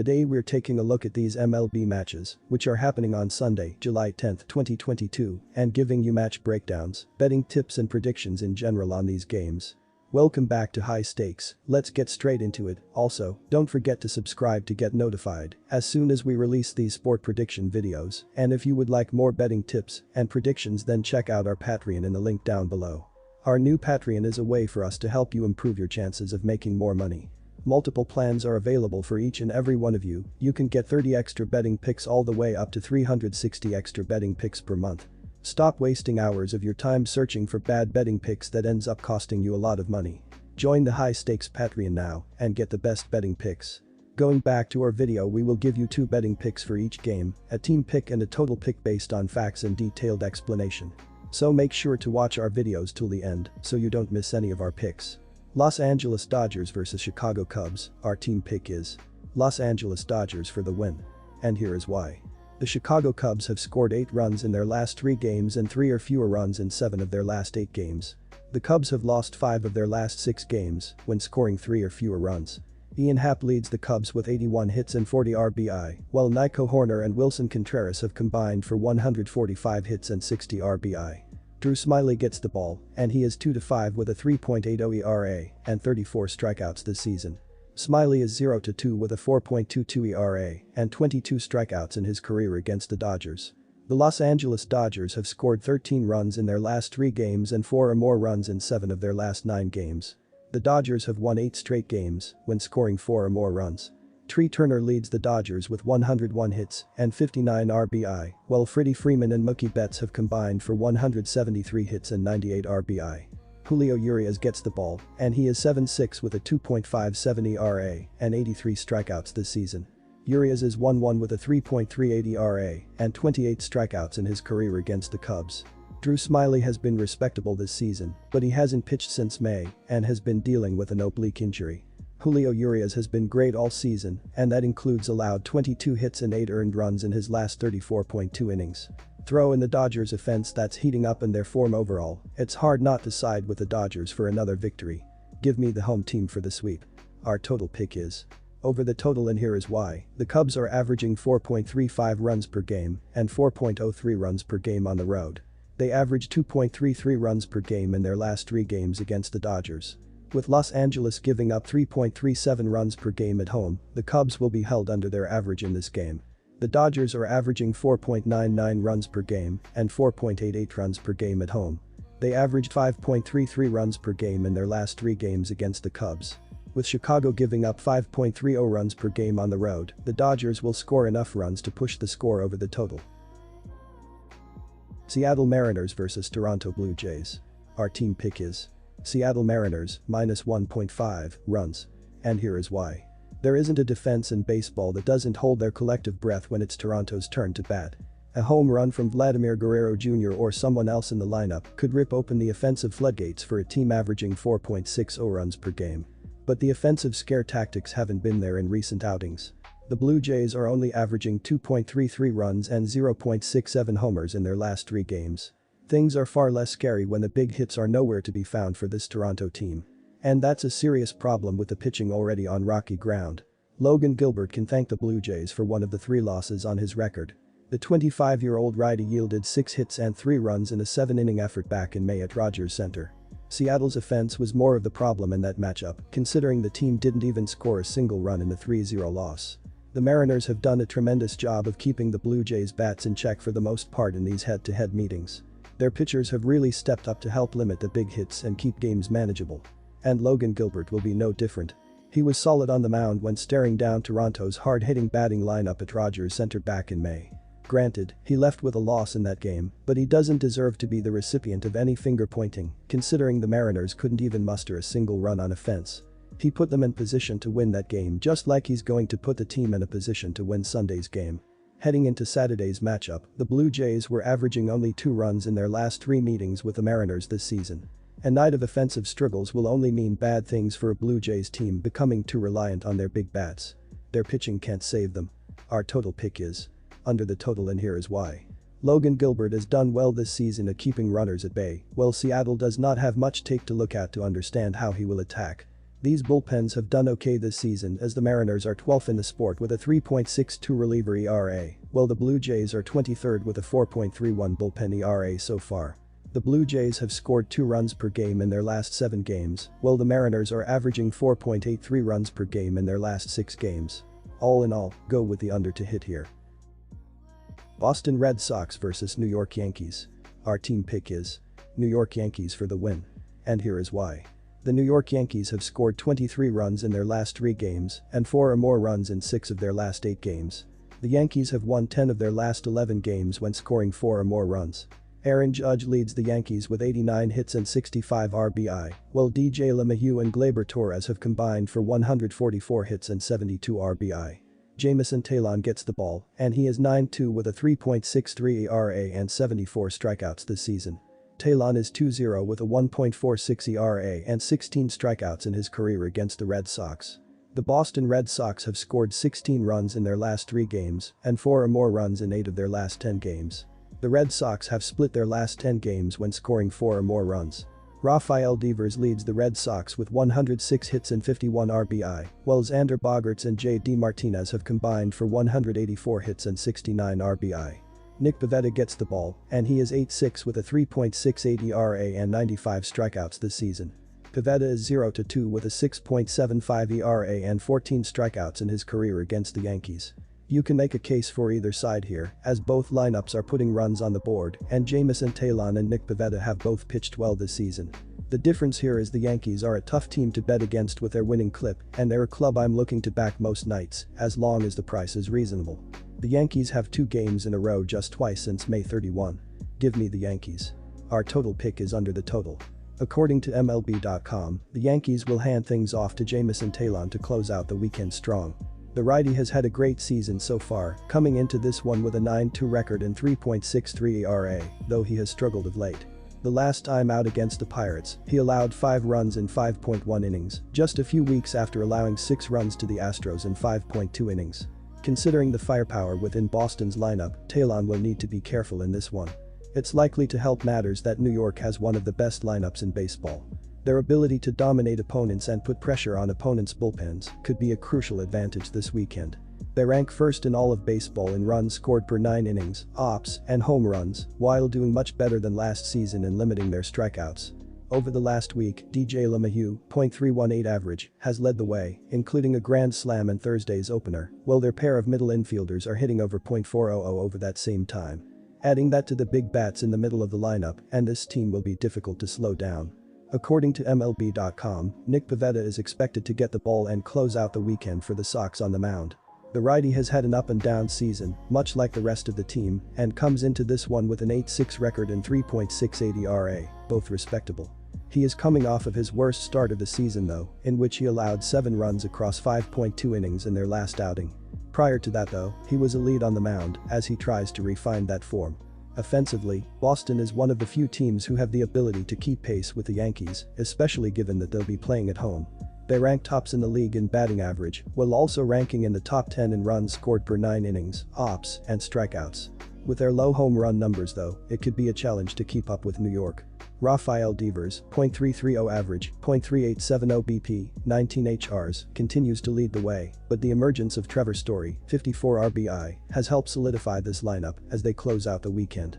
Today we're taking a look at these MLB matches, which are happening on Sunday, July 10, 2022, and giving you match breakdowns, betting tips and predictions in general on these games. Welcome back to High Stakes, let's get straight into it. Also, don't forget to subscribe to get notified as soon as we release these sport prediction videos, and if you would like more betting tips and predictions, then check out our Patreon in the link down below. Our new Patreon is a way for us to help you improve your chances of making more money. Multiple plans are available for each and every one of you. You can get 30 extra betting picks all the way up to 360 extra betting picks per month. Stop wasting hours of your time searching for bad betting picks that ends up costing you a lot of money. Join the High Stakes Patreon now and get the best betting picks. Going back to our video, we will give you 2 betting picks for each game, a team pick and a total pick based on facts and detailed explanation. So make sure to watch our videos till the end so you don't miss any of our picks. Los Angeles Dodgers vs Chicago Cubs. Our team pick is Los Angeles Dodgers for the win. And here is why. The Chicago Cubs have scored 8 runs in their last 3 games and 3 or fewer runs in 7 of their last 8 games. The Cubs have lost 5 of their last 6 games when scoring 3 or fewer runs. Ian Happ leads the Cubs with 81 hits and 40 RBI, while Nico Hoerner and Wilson Contreras have combined for 145 hits and 60 RBI. Drew Smyly gets the ball, and he is 2-5 with a 3.80 ERA and 34 strikeouts this season. Smyly is 0-2 with a 4.22 ERA and 22 strikeouts in his career against the Dodgers. The Los Angeles Dodgers have scored 13 runs in their last 3 games and 4 or more runs in 7 of their last 9 games. The Dodgers have won 8 straight games when scoring 4 or more runs. Trey Turner leads the Dodgers with 101 hits and 59 RBI, while Freddie Freeman and Mookie Betts have combined for 173 hits and 98 RBI. Julio Urias gets the ball, and he is 7-6 with a 2.57 ERA and 83 strikeouts this season. Urias is 1-1 with a 3.38 ERA and 28 strikeouts in his career against the Cubs. Drew Smyly has been respectable this season, but he hasn't pitched since May and has been dealing with an oblique injury. Julio Urias has been great all season, and that includes allowed 22 hits and 8 earned runs in his last 34.2 innings. Throw in the Dodgers' offense that's heating up in their form overall, it's hard not to side with the Dodgers for another victory. Give me the home team for the sweep. Our total pick is over the total, and here is why. The Cubs are averaging 4.35 runs per game and 4.03 runs per game on the road. They averaged 2.33 runs per game in their last 3 games against the Dodgers. With Los Angeles giving up 3.37 runs per game at home, the Cubs will be held under their average in this game. The Dodgers are averaging 4.99 runs per game and 4.88 runs per game at home. They averaged 5.33 runs per game in their last 3 games against the Cubs. With Chicago giving up 5.30 runs per game on the road, the Dodgers will score enough runs to push the score over the total. Seattle Mariners vs Toronto Blue Jays. Our team pick is Seattle Mariners, minus 1.5 runs. And here is why. There isn't a defense in baseball that doesn't hold their collective breath when it's Toronto's turn to bat. A home run from Vladimir Guerrero Jr. or someone else in the lineup could rip open the offensive floodgates for a team averaging 4.60 runs per game. But the offensive scare tactics haven't been there in recent outings. The Blue Jays are only averaging 2.33 runs and 0.67 homers in their last 3 games. Things are far less scary when the big hits are nowhere to be found for this Toronto team. And that's a serious problem with the pitching already on rocky ground. Logan Gilbert can thank the Blue Jays for one of the 3 losses on his record. The 25-year-old righty yielded 6 hits and 3 runs in a 7-inning effort back in May at Rogers Center. Seattle's offense was more of the problem in that matchup, considering the team didn't even score a single run in the 3-0 loss. The Mariners have done a tremendous job of keeping the Blue Jays' bats in check for the most part in these head-to-head meetings. Their pitchers have really stepped up to help limit the big hits and keep games manageable. And Logan Gilbert will be no different. He was solid on the mound when staring down Toronto's hard-hitting batting lineup at Rogers Center back in May. Granted, he left with a loss in that game, but he doesn't deserve to be the recipient of any finger-pointing, considering the Mariners couldn't even muster a single run on offense. He put them in position to win that game, just like he's going to put the team in a position to win Sunday's game. Heading into Saturday's matchup, the Blue Jays were averaging only 2 runs in their last 3 meetings with the Mariners this season. A night of offensive struggles will only mean bad things for a Blue Jays team becoming too reliant on their big bats. Their pitching can't save them. Our total pick is under the total, and here is why. Logan Gilbert has done well this season at keeping runners at bay, while Seattle does not have much tape to look at to understand how he will attack. These bullpens have done okay this season as the Mariners are 12th in the sport with a 3.62 reliever ERA, while the Blue Jays are 23rd with a 4.31 bullpen ERA so far. The Blue Jays have scored 2 runs per game in their last 7 games, while the Mariners are averaging 4.83 runs per game in their last 6 games. All in all, go with the under to hit here. Boston Red Sox vs New York Yankees. Our team pick is New York Yankees for the win. And here is why. The New York Yankees have scored 23 runs in their last 3 games and 4 or more runs in 6 of their last 8 games. The Yankees have won 10 of their last 11 games when scoring 4 or more runs. Aaron Judge leads the Yankees with 89 hits and 65 RBI, while DJ LeMahieu and Gleyber Torres have combined for 144 hits and 72 RBI. Jameson Taillon gets the ball, and he is 9-2 with a 3.63 ERA and 74 strikeouts this season. Taillon is 2-0 with a 1.46 ERA and 16 strikeouts in his career against the Red Sox. The Boston Red Sox have scored 16 runs in their last 3 games and 4 or more runs in 8 of their last 10 games. The Red Sox have split their last 10 games when scoring 4 or more runs. Rafael Devers leads the Red Sox with 106 hits and 51 RBI, while Xander Bogaerts and J.D. Martinez have combined for 184 hits and 69 RBI. Nick Pivetta gets the ball, and he is 8-6 with a 3.68 ERA and 95 strikeouts this season. Pivetta is 0-2 with a 6.75 ERA and 14 strikeouts in his career against the Yankees. You can make a case for either side here, as both lineups are putting runs on the board, and Jameson Taillon and Nick Pivetta have both pitched well this season. The difference here is the Yankees are a tough team to bet against with their winning clip, and they're a club I'm looking to back most nights, as long as the price is reasonable. The Yankees have 2 games in a row just twice since May 31. Give me the Yankees. Our total pick is under the total. According to MLB.com, the Yankees will hand things off to Jameson Taillon to close out the weekend strong. The righty has had a great season so far, coming into this one with a 9-2 record and 3.63 ERA, though he has struggled of late. The last time out against the Pirates, he allowed 5 runs in 5.1 innings, just a few weeks after allowing 6 runs to the Astros in 5.2 innings. Considering the firepower within Boston's lineup, Taillon will need to be careful in this one. It's likely to help matters that New York has one of the best lineups in baseball. Their ability to dominate opponents and put pressure on opponents' bullpens could be a crucial advantage this weekend. They rank first in all of baseball in runs scored per 9 innings, ops, and home runs, while doing much better than last season in limiting their strikeouts. Over the last week, DJ LeMahieu, .318 average, has led the way, including a grand slam in Thursday's opener, while their pair of middle infielders are hitting over .400 over that same time. Adding that to the big bats in the middle of the lineup, and this team will be difficult to slow down. According to MLB.com, Nick Pivetta is expected to get the ball and close out the weekend for the Sox on the mound. The righty has had an up-and-down season, much like the rest of the team, and comes into this one with an 8-6 record and 3.68 ERA, both respectable. He is coming off of his worst start of the season though, in which he allowed 7 runs across 5.2 innings in their last outing. Prior to that though, he was a lead on the mound as he tries to refine that form. Offensively, Boston is one of the few teams who have the ability to keep pace with the Yankees, especially given that they'll be playing at home. They rank tops in the league in batting average, while also ranking in the top 10 in runs scored per 9 innings, ops, and strikeouts. With their low home run numbers though, it could be a challenge to keep up with New York. Rafael Devers, .330 average, .3870 BP, 19 HRs, continues to lead the way, but the emergence of Trevor Story, 54 RBI, has helped solidify this lineup as they close out the weekend.